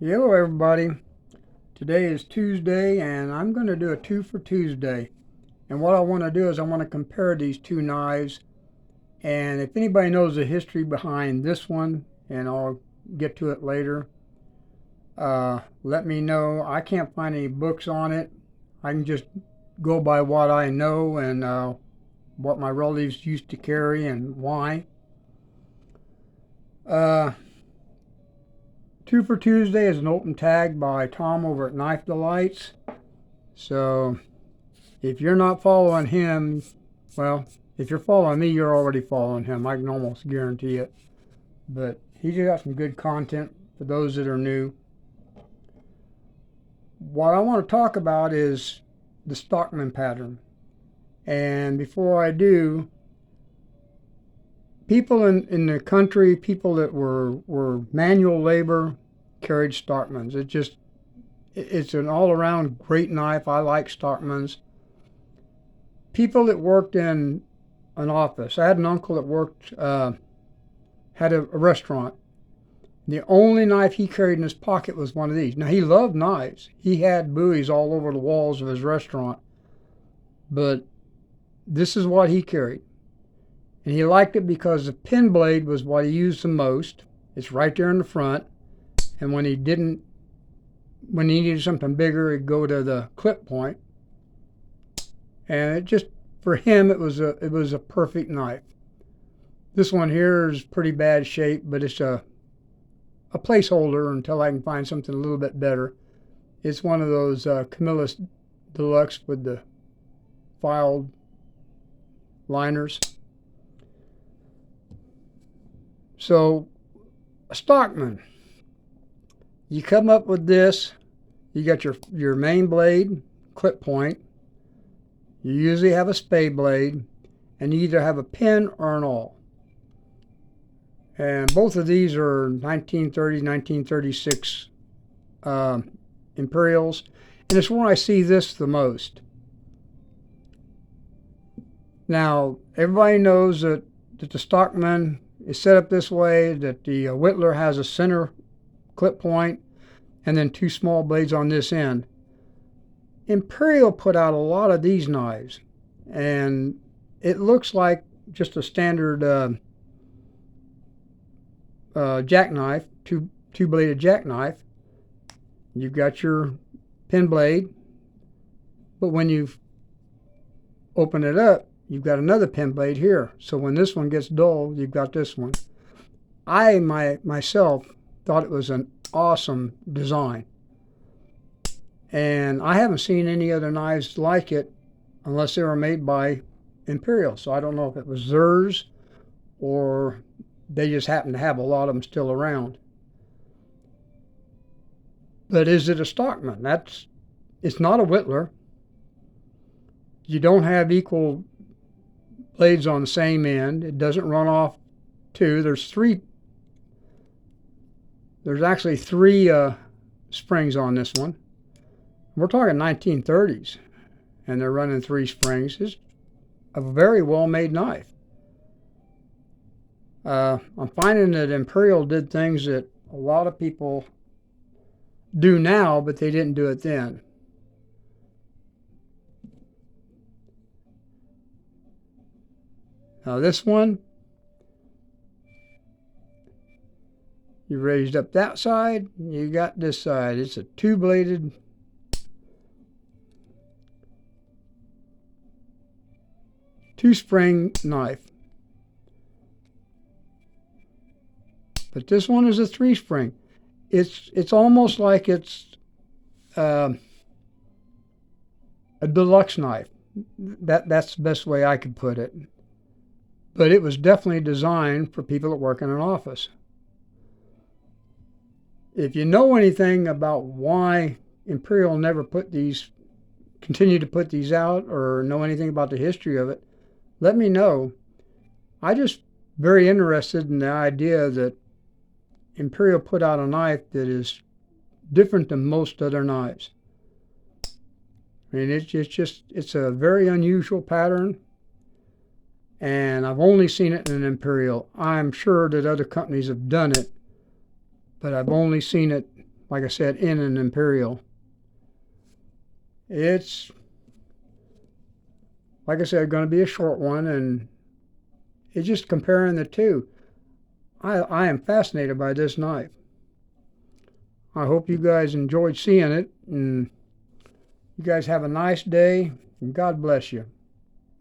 Hello everybody. Today is Tuesday and I'm going to do a two for Tuesday. And what I want to do is I want to compare these two knives, and if anybody knows the history behind this one, and I'll get to it later, let me know. I can't find any books on it. I can just go by what I know and what my relatives used to carry and why. Uh, Two for Tuesday is an open tag by Tom over at Knife Delights. So if you're not following him, well, if you're following me, you're already following him. I can almost guarantee it. But he's got some good content for those that are new. What I want to talk about is the Stockman pattern. And before I do, people in the country, people that were manual labor, carried Stockmans. It's an all-around great knife. I like Stockmans. People that worked in an office. I had an uncle that worked, had a restaurant. The only knife he carried in his pocket was one of these. Now, he loved knives. He had buoys all over the walls of his restaurant. But this is what he carried. And he liked it because the pin blade was what he used the most. It's right there in the front. And when he needed something bigger, he'd go to the clip point. And it just, for him, it was a perfect knife. This one here is pretty bad shape, but it's a placeholder until I can find something a little bit better. It's one of those Camillus Deluxe with the filed liners. So, a Stockman. You come up with this. You got your main blade, clip point. You usually have a spade blade, and you either have a pin or an awl. And both of these are 1930s, 1936 Imperials, and it's where I see this the most. Now, everybody knows that the Stockman is set up this way, that the Whittler has a center clip point and then two small blades on this end. Imperial put out a lot of these knives, and it looks like just a standard jackknife, two-bladed jackknife. You've got your pin blade, but when you open it up, you've got another pin blade here. So when this one gets dull, you've got this one. I myself thought it was an awesome design. And I haven't seen any other knives like it unless they were made by Imperial. So I don't know if it was theirs or they just happen to have a lot of them still around. But is it a Stockman? It's not a Whittler. You don't have equal blades on the same end. It doesn't run off two. There's actually three springs on this one. We're talking 1930s, and they're running three springs. It's a very well-made knife. I'm finding that Imperial did things that a lot of people do now, but they didn't do it then. Now this one, you raised up that side, you got this side. It's a two-bladed two-spring knife. But this one is a three-spring. It's almost like it's a deluxe knife. That's the best way I could put it. But it was definitely designed for people that work in an office. If you know anything about why Imperial never continue to put these out, or know anything about the history of it, let me know. I just very interested in the idea that Imperial put out a knife that is different than most other knives. I mean, it's a very unusual pattern, and I've only seen it in an Imperial. I'm sure that other companies have done it, but I've only seen it like I said, in an Imperial. It's, like I said, going to be a short one, and it's just comparing the two. I am fascinated by this knife. I hope you guys enjoyed seeing it, and you guys have a nice day, and God bless you.